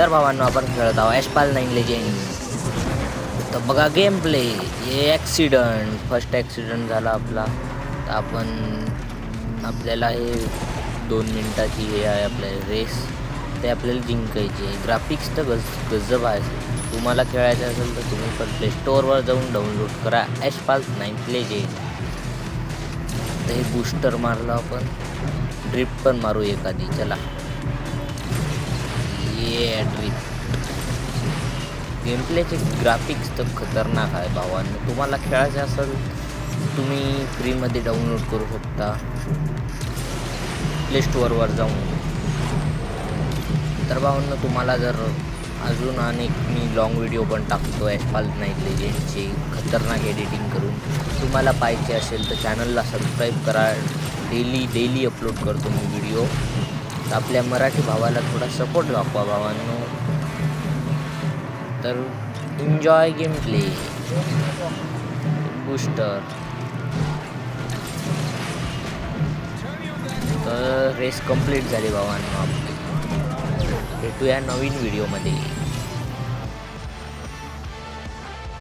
तर भावांनो आपण खेळत आहोत ॲशपाल 9 लेजेंड. तर बघा गेम प्ले. हे फर्स्ट ॲक्सिडेंट झाला आपला. तर आपल्याला हे 2 मिनिटाची हे आहे आपल्या रेस, ते आपल्याला जिंकायची आहे. ग्राफिक्स तर गजब आहे. तुम्हाला खेळायचं असेल तर तुम्ही पण प्ले स्टोअरवर जाऊन डाउनलोड करा ॲशपाल 9 लेजेंड. तर हे बूस्टर मारलं आपण, ड्रिफ्ट पण मारू एखादी. चला ये ड्रिफ्ट. गेम प्लेचे ग्राफिक्स तर खतरनाक आहे भावांनो. तुम्हाला खेळायचं असेल तुम्ही फ्रीमध्ये डाउनलोड करू शकता प्ले स्टोअरवर जाऊन. तर भावांनो तुम्हाला जर अजून अनेक मी लॉंग व्हिडिओ पण टाकतो ॲशपाल 9 लेजेंडचे खतरनाक एडिटिंग करून. तुम्हाला पाहिजे असेल तर चॅनलला सबस्क्राईब करा. डेली अपलोड करतो मी व्हिडिओ. तर आपल्या मराठी भावाला थोडा सपोर्ट दाखवा भावांनो. तर एन्जॉय गेम प्ले. बूस्टर. तर रेस कंप्लीट झाली भावांनो आपली. भेटूया नवीन व्हिडिओमध्ये.